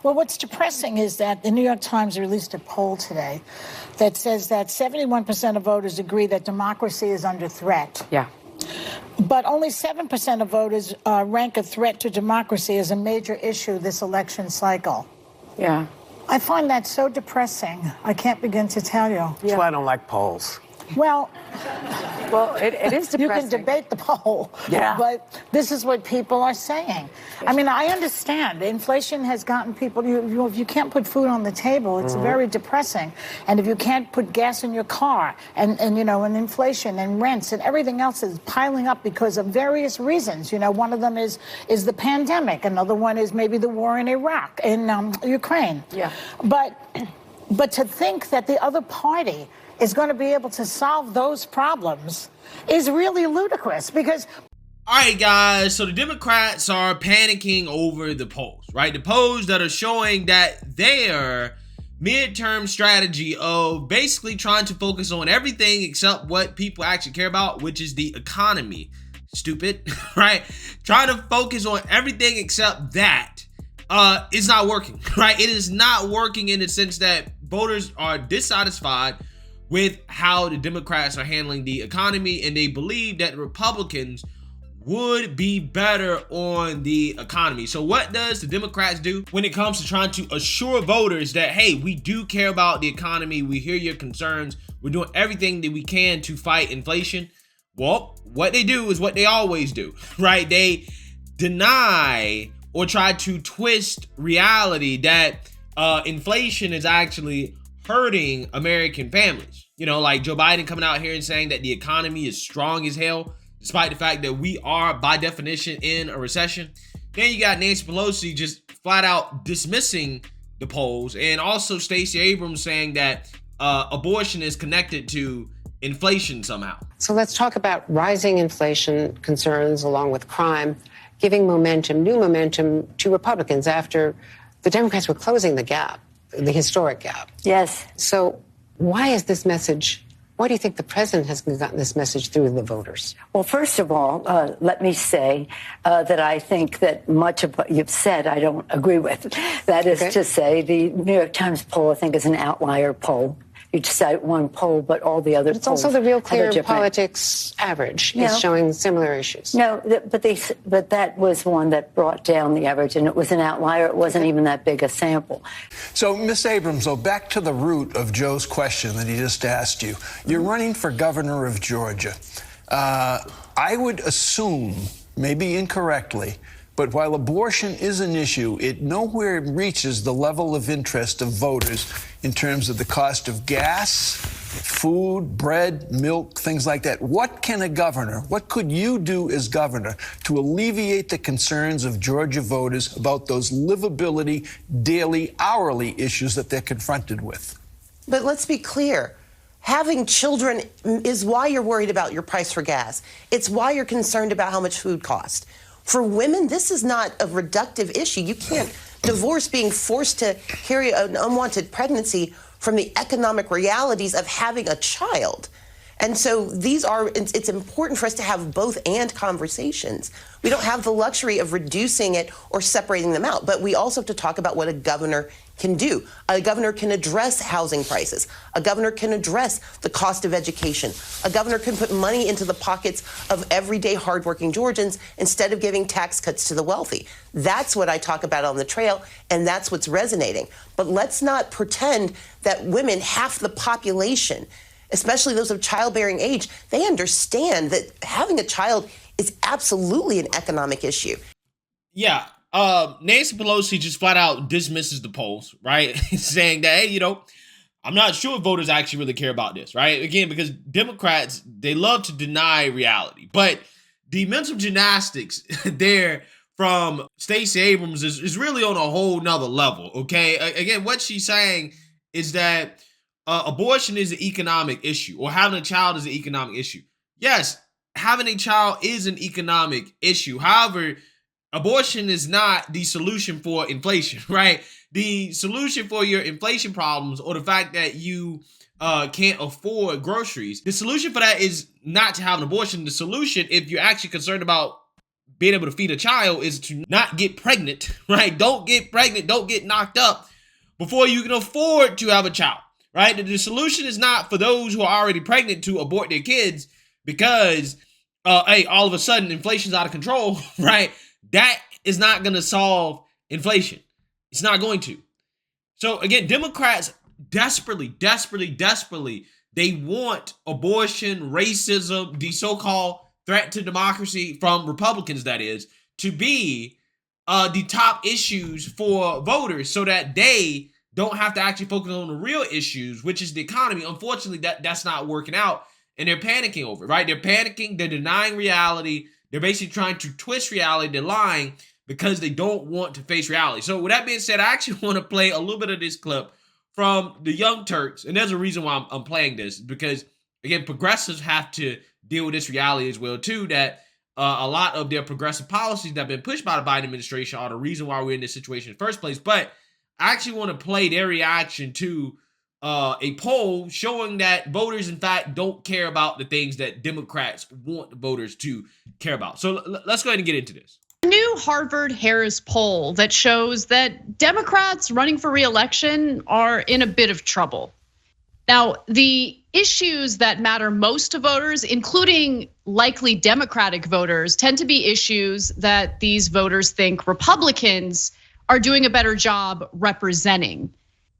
Well, what's depressing is that the New York Times released a poll today that says that 71% of voters agree that democracy is under threat. Yeah. But only 7% of voters rank a threat to democracy as a major issue this election cycle. Yeah. I find that so depressing. I can't begin to tell you. That's why I don't like polls. Well, it is depressing. You can debate the poll, yeah. But this is what people are saying. I mean, I understand. Inflation has gotten people, if you can't put food on the table, it's very depressing. And if you can't put gas in your car and inflation and rents and everything else is piling up because of various reasons. One of them is the pandemic. Another one is maybe the war in Iraq, in Ukraine. Yeah. But to think that the other party is going to be able to solve those problems is really ludicrous because... All right, guys, so the Democrats are panicking over the polls, right? The polls that are showing that their midterm strategy of basically trying to focus on everything except what people actually care about, which is the economy. Stupid, right? Trying to focus on everything except that is not working, right? It is not working in the sense that voters are dissatisfied with how the Democrats are handling the economy, and they believe that the Republicans would be better on the economy. So what does the Democrats do when it comes to trying to assure voters that, hey, we do care about the economy, we hear your concerns, we're doing everything that we can to fight inflation? Well, what they do is what they always do, right? They deny or try to twist reality that inflation is actually hurting American families. Like Joe Biden coming out here and saying that the economy is strong as hell, despite the fact that we are, by definition, in a recession. Then you got Nancy Pelosi just flat out dismissing the polls, and also Stacey Abrams saying that abortion is connected to inflation somehow. So let's talk about rising inflation concerns along with crime, giving new momentum to Republicans after the Democrats were closing the gap, the historic gap. Yes. So why do you think the president has gotten this message through the voters? Well, first of all, let me say that I think that much of what you've said I don't agree with. That is to say, the New York Times poll, I think, is an outlier poll. You cite one poll, but all the other polls. It's also the Real Clear Politics average is showing similar issues. No, but that was one that brought down the average, and it was an outlier. It wasn't even that big a sample. So, Ms. Abrams, back to the root of Joe's question that he just asked you. You're running for governor of Georgia. I would assume, maybe incorrectly, but while abortion is an issue, it nowhere reaches the level of interest of voters in terms of the cost of gas, food, bread, milk, things like that. What could you do as governor to alleviate the concerns of Georgia voters about those livability, daily, hourly issues that they're confronted with? But let's be clear. Having children is why you're worried about your price for gas. It's why you're concerned about how much food costs. For women, this is not a reductive issue. You can't divorce being forced to carry an unwanted pregnancy from the economic realities of having a child. And so it's important for us to have both and conversations. We don't have the luxury of reducing it or separating them out, but we also have to talk about what a governor can do. A governor can address housing prices. A governor can address the cost of education. A governor can put money into the pockets of everyday hardworking Georgians instead of giving tax cuts to the wealthy. That's what I talk about on the trail, and that's what's resonating. But let's not pretend that women, half the population, especially those of childbearing age, they understand that having a child is absolutely an economic issue. Yeah. Nancy Pelosi just flat out dismisses the polls, right? Saying that, hey, I'm not sure voters actually really care about this, right? Again, because Democrats, they love to deny reality. But the mental gymnastics there from Stacey Abrams is really on a whole nother level, okay? Again, what she's saying is that abortion is an economic issue, or having a child is an economic issue. Yes, having a child is an economic issue. However, abortion is not the solution for inflation, right? The solution for your inflation problems, or the fact that you can't afford groceries, the solution for that is not to have an abortion. The solution, if you're actually concerned about being able to feed a child is to not get pregnant, right? Don't get pregnant, don't get knocked up before you can afford to have a child, right? The solution is not for those who are already pregnant to abort their kids because, hey, all of a sudden inflation's out of control, right? That is not going to solve inflation. It's not going to. So again, Democrats desperately, they want abortion, racism, the so-called threat to democracy from Republicans, that is, to be the top issues for voters so that they don't have to actually focus on the real issues, which is the economy. Unfortunately, that's not working out, and they're panicking over it, right? They're panicking, they're denying reality, they're basically trying to twist reality, they're lying because they don't want to face reality. So with that being said, I actually want to play a little bit of this clip from the Young Turks, and there's a reason why I'm playing this, because, again, progressives have to deal with this reality as well, too, that a lot of their progressive policies that have been pushed by the Biden administration are the reason why we're in this situation in the first place. But I actually want to play their reaction to a poll showing that voters, in fact, don't care about the things that Democrats want voters to care about. So let's go ahead and get into this. A new Harvard-Harris poll that shows that Democrats running for re-election are in a bit of trouble. Now, the issues that matter most to voters, including likely Democratic voters, tend to be issues that these voters think Republicans are doing a better job representing.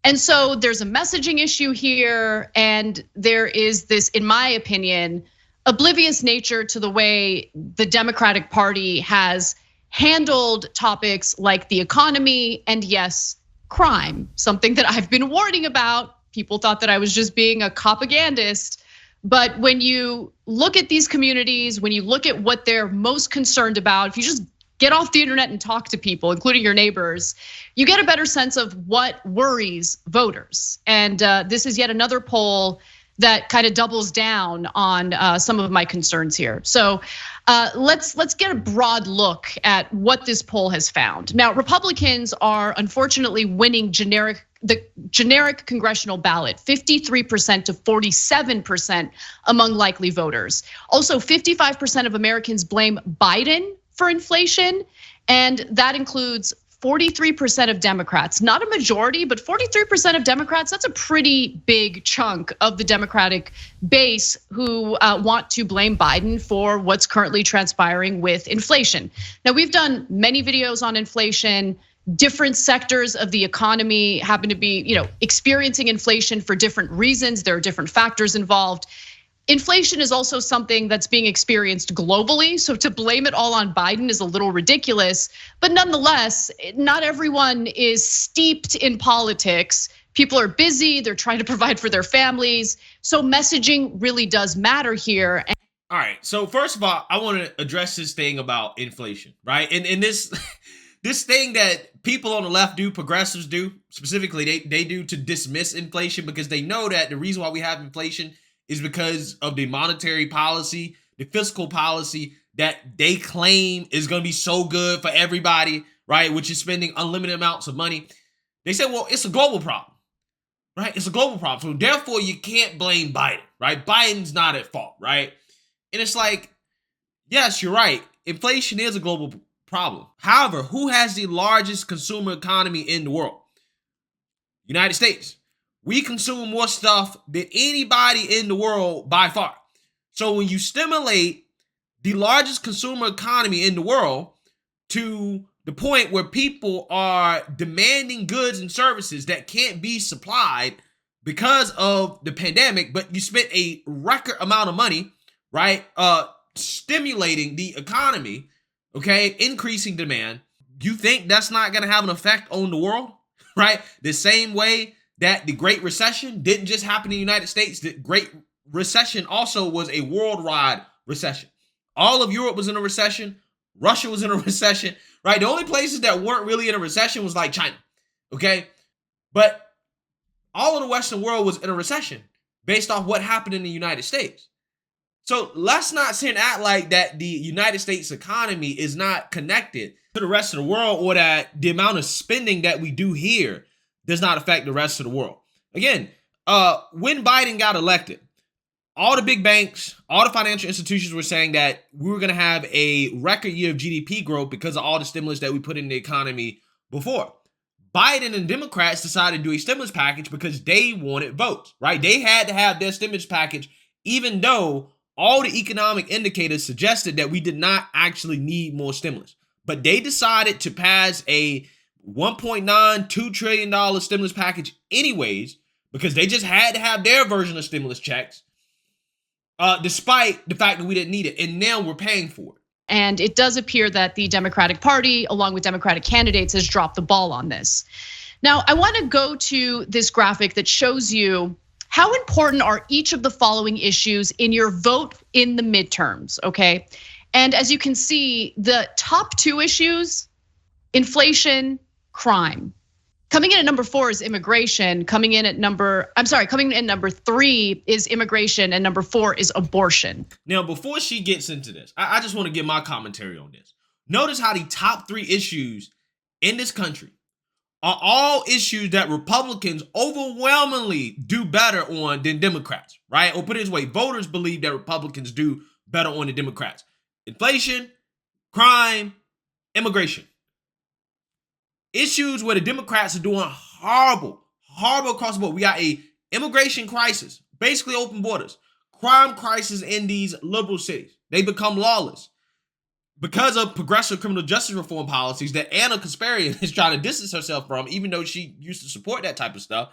And so there's a messaging issue here, and there is this, in my opinion, oblivious nature to the way the Democratic Party has handled topics like the economy and, yes, crime, something that I've been warning about. People thought that I was just being a propagandist. But when you look at these communities, when you look at what they're most concerned about, if you just get off the internet and talk to people, including your neighbors, you get a better sense of what worries voters. And this is yet another poll that kind of doubles down on some of my concerns here. So let's get a broad look at what this poll has found. Now, Republicans are unfortunately winning the generic congressional ballot, 53% to 47% among likely voters. Also, 55% of Americans blame Biden for inflation, and that includes 43% of Democrats, not a majority, but 43% of Democrats, that's a pretty big chunk of the Democratic base who want to blame Biden for what's currently transpiring with inflation. Now, we've done many videos on inflation. Different sectors of the economy happen to be, experiencing inflation for different reasons. There are different factors involved. Inflation is also something that's being experienced globally, so to blame it all on Biden is a little ridiculous. But nonetheless, not everyone is steeped in politics. People are busy, they're trying to provide for their families. So messaging really does matter here. All right, so first of all, I want to address this thing about inflation, right? And this this thing that people on the left do, progressives do, specifically, they do to dismiss inflation because they know that the reason why we have inflation is because of the monetary policy, the fiscal policy that they claim is going to be so good for everybody, right? Which is spending unlimited amounts of money. They say, well, it's a global problem, right? It's a global problem. So therefore you can't blame Biden, right? Biden's not at fault, right? And it's like, yes, you're right. Inflation is a global problem. However, who has the largest consumer economy in the world? United States. We consume more stuff than anybody in the world by far. So when you stimulate the largest consumer economy in the world to the point where people are demanding goods and services that can't be supplied because of the pandemic, but you spent a record amount of money, right? Stimulating the economy, okay? Increasing demand. You think that's not gonna have an effect on the world, right? The same way that the Great Recession didn't just happen in the United States. The Great Recession also was a worldwide recession. All of Europe was in a recession. Russia was in a recession, right? The only places that weren't really in a recession was like China, okay? But all of the Western world was in a recession based off what happened in the United States. So let's not sit and act like that the United States economy is not connected to the rest of the world, or that the amount of spending that we do here does not affect the rest of the world. Again, when Biden got elected, all the big banks, all the financial institutions were saying that we were going to have a record year of GDP growth because of all the stimulus that we put in the economy before. Biden and Democrats decided to do a stimulus package because they wanted votes, right? They had to have their stimulus package, even though all the economic indicators suggested that we did not actually need more stimulus. But they decided to pass a $1.92 trillion stimulus package anyways, because they just had to have their version of stimulus checks, despite the fact that we didn't need it. And now we're paying for it. And it does appear that the Democratic Party, along with Democratic candidates, has dropped the ball on this. Now, I want to go to this graphic that shows you how important are each of the following issues in your vote in the midterms, okay? And as you can see, the top two issues, inflation, crime. Coming in at number 4 is immigration. Coming in at number 3 is immigration, and number 4 is abortion. Now, before she gets into this, I just want to give my commentary on this. Notice how the top 3 issues in this country are all issues that Republicans overwhelmingly do better on than Democrats, right? Or put it this way, voters believe that Republicans do better on than Democrats. Inflation, crime, immigration. Issues where the Democrats are doing horrible across the board. We got a immigration crisis, basically open borders, crime crisis in these liberal cities. They become lawless because of progressive criminal justice reform policies that Anna Kasparian is trying to distance herself from, even though she used to support that type of stuff.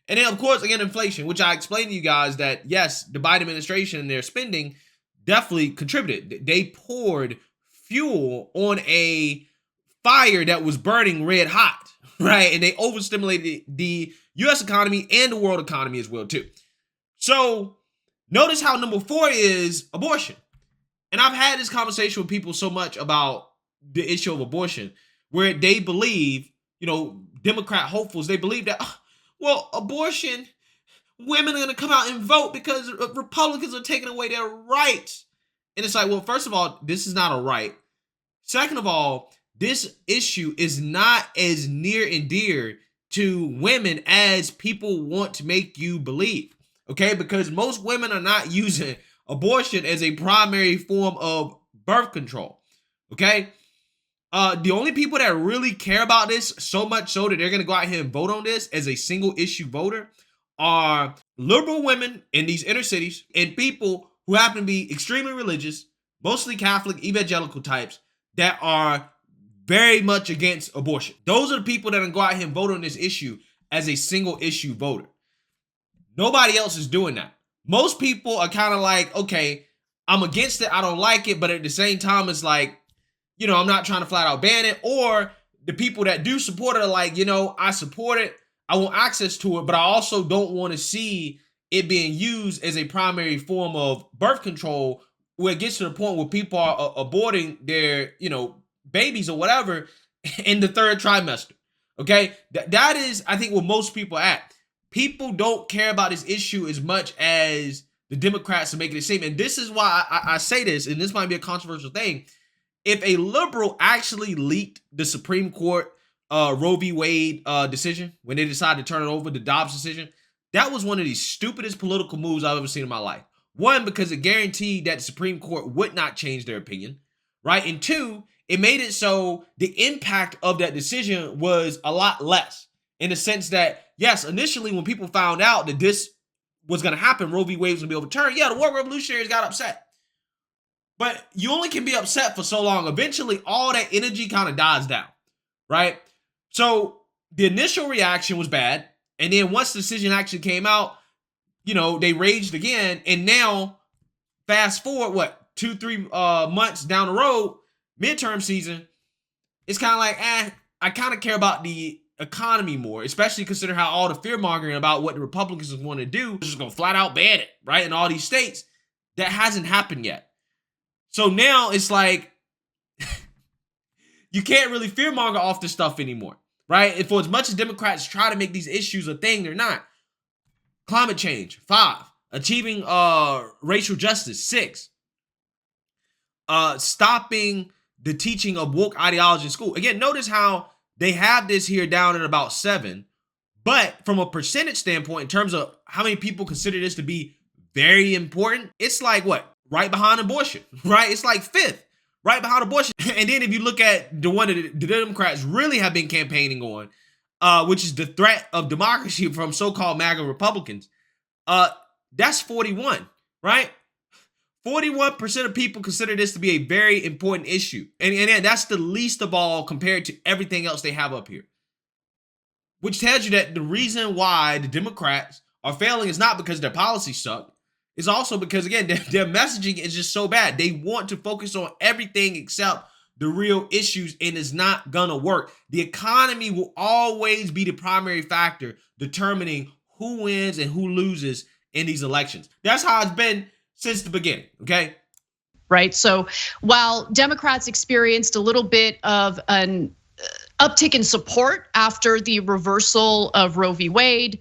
And then, of course, again, inflation, which I explained to you guys that, yes, the Biden administration and their spending definitely contributed. They poured fuel on a fire that was burning red hot, right? And they overstimulated the US economy and the world economy as well, too. So notice how number 4 is abortion. And I've had this conversation with people so much about the issue of abortion, where they believe, Democrat hopefuls, they believe that, abortion, women are going to come out and vote because Republicans are taking away their rights. And it's like, well, first of all, this is not a right. Second of all, this issue is not as near and dear to women as people want to make you believe, okay? Because most women are not using abortion as a primary form of birth control, okay? The only people that really care about this so much so that they're going to go out here and vote on this as a single issue voter are liberal women in these inner cities and people who happen to be extremely religious, mostly Catholic, evangelical types that are very much against abortion. Those are the people that are going to go out here and vote on this issue as a single issue voter. Nobody else is doing that. Most people are kind of like, okay, I'm against it, I don't like it, but at the same time, it's like, I'm not trying to flat out ban it. Or the people that do support it are like, I support it, I want access to it, but I also don't want to see it being used as a primary form of birth control, where it gets to the point where people are aborting their, babies or whatever in the 3rd trimester. Okay, that is, I think, where most people are at. People don't care about this issue as much as the Democrats are making it seem. And this is why I say this, and this might be a controversial thing. If a liberal actually leaked the Supreme Court Roe v. Wade decision, when they decided to turn it over, the Dobbs decision, that was one of the stupidest political moves I've ever seen in my life. One, because it guaranteed that the Supreme Court would not change their opinion, right? And 2, it made it so the impact of that decision was a lot less, in the sense that, yes, initially when people found out that this was going to happen, Roe v. Wade was going to be overturned, the war revolutionaries got upset. But you only can be upset for so long. Eventually, all that energy kind of dies down, right? So the initial reaction was bad. And then once the decision actually came out, they raged again. And now, fast forward, 2-3 months down the road, midterm season, it's kind of like, I kind of care about the economy more, especially considering how all the fear-mongering about what the Republicans want to do is just going to flat out ban it, right? In all these states. That hasn't happened yet. So now it's like, you can't really fear-monger off this stuff anymore, right? And for as much as Democrats try to make these issues a thing, they're not. Climate change, 5. Achieving racial justice, 6. Stopping the teaching of woke ideology in school. Again, notice how they have this here down at about 7, but from a percentage standpoint, in terms of how many people consider this to be very important, it's like what? Right behind abortion, right? It's like fifth, right behind abortion. And then if you look at the one that the Democrats really have been campaigning on, which is the threat of democracy from so-called MAGA Republicans, that's 41, right? 41% of people consider this to be a very important issue. And that's the least of all compared to everything else they have up here. Which tells you that the reason why the Democrats are failing is not because their policies suck. It's also because, again, their messaging is just so bad. They want to focus on everything except the real issues, and it's not gonna work. The economy will always be the primary factor determining who wins and who loses in these elections. That's how it's been since the beginning, okay? Right, so while Democrats experienced a little bit of an uptick in support after the reversal of Roe v. Wade,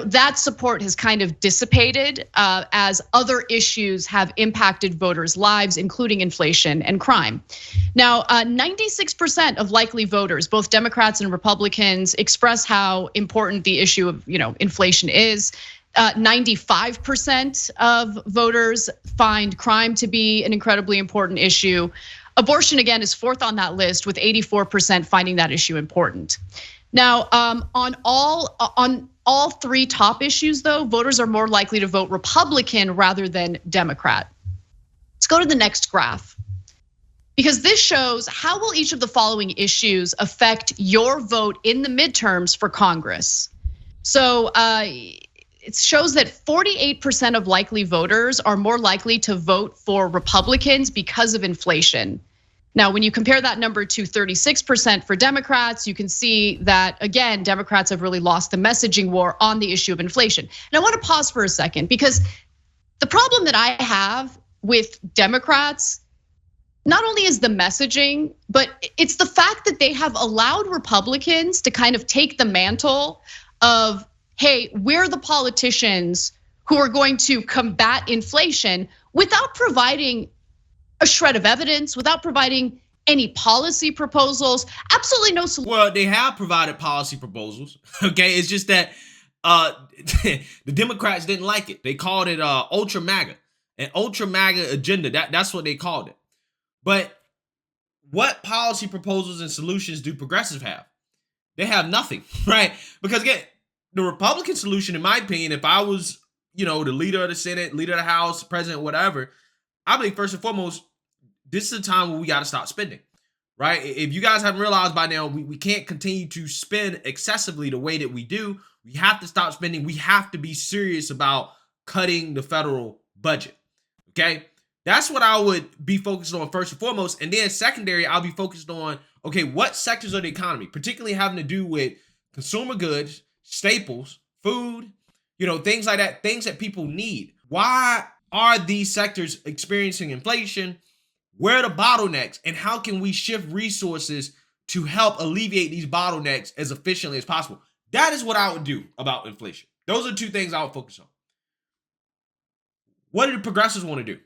that support has kind of dissipated as other issues have impacted voters' lives, including inflation and crime. Now, 96% of likely voters, both Democrats and Republicans, express how important the issue of inflation is. 95% of voters find crime to be an incredibly important issue. Abortion, again, is fourth on that list, with 84% finding that issue important. Now, on all three top issues, though, voters are more likely to vote Republican rather than Democrat. Let's go to the next graph, because this shows how will each of the following issues affect your vote in the midterms for Congress. So it shows that 48% of likely voters are more likely to vote for Republicans because of inflation. Now, when you compare that number to 36% for Democrats, you can see that, again, Democrats have really lost the messaging war on the issue of inflation. And I want to pause for a second, because the problem that I have with Democrats not only is the messaging, but it's the fact that they have allowed Republicans to kind of take the mantle of, hey, we're the politicians who are going to combat inflation, without providing a shred of evidence, without providing any policy proposals, absolutely no solution. Well, they have provided policy proposals, okay? It's just that the Democrats didn't like it. They called it ultra MAGA, an ultra MAGA agenda. That's what they called it. But what policy proposals and solutions do progressives have? They have nothing, right? Because again, the Republican solution, in my opinion, if I was, the leader of the Senate, leader of the House, president, whatever, I believe first and foremost, this is a time where we got to stop spending, right? If you guys haven't realized by now, we can't continue to spend excessively the way that we do. We have to stop spending. We have to be serious about cutting the federal budget, okay? That's what I would be focused on first and foremost. And then secondary, I'll be focused on, okay, what sectors of the economy, particularly having to do with consumer goods, staples, food, things like that, things that people need. Why are these sectors experiencing inflation? Where are the bottlenecks, and how can we shift resources to help alleviate these bottlenecks as efficiently as possible? That is what I would do about inflation. Those are two things I would focus on. What do the progressives want to do?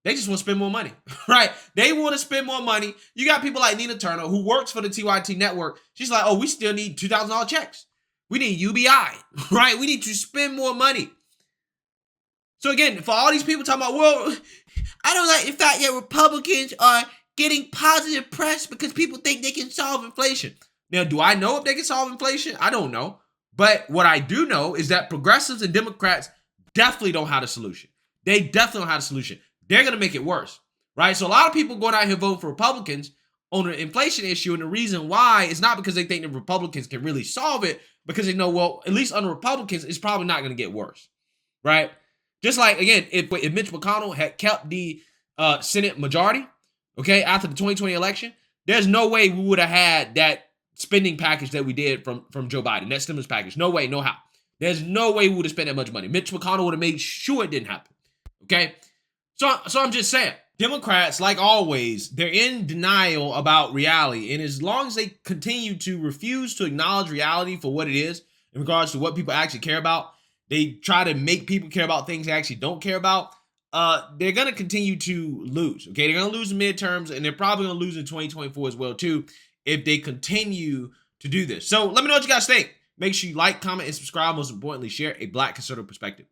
They just want to spend more money, right? They want to spend more money. You got people like Nina Turner, who works for the TYT network. She's like, oh, we still need $2,000 checks. We need UBI, right? We need to spend more money. So again, for all these people talking about, well, I don't like the fact that Republicans are getting positive press because people think they can solve inflation. Now, do I know if they can solve inflation? I don't know. But what I do know is that progressives and Democrats definitely don't have a solution. They definitely don't have a solution. They're going to make it worse, right? So a lot of people going out here voting for Republicans on the inflation issue, and the reason why is not because they think the Republicans can really solve it, because they know, well, at least under Republicans, it's probably not going to get worse, right? Just like, again, if Mitch McConnell had kept the Senate majority, okay, after the 2020 election, there's no way we would have had that spending package that we did from Joe Biden, that stimulus package. No way, no how. There's no way we would have spent that much money. Mitch McConnell would have made sure it didn't happen, okay? So I'm just saying, Democrats, like always, they're in denial about reality. And as long as they continue to refuse to acknowledge reality for what it is, in regards to what people actually care about, they try to make people care about things they actually don't care about, they're going to continue to lose, okay? They're going to lose the midterms, and they're probably going to lose in 2024 as well, too, if they continue to do this. So let me know what you guys think. Make sure you like, comment, and subscribe. Most importantly, share a Black conservative perspective.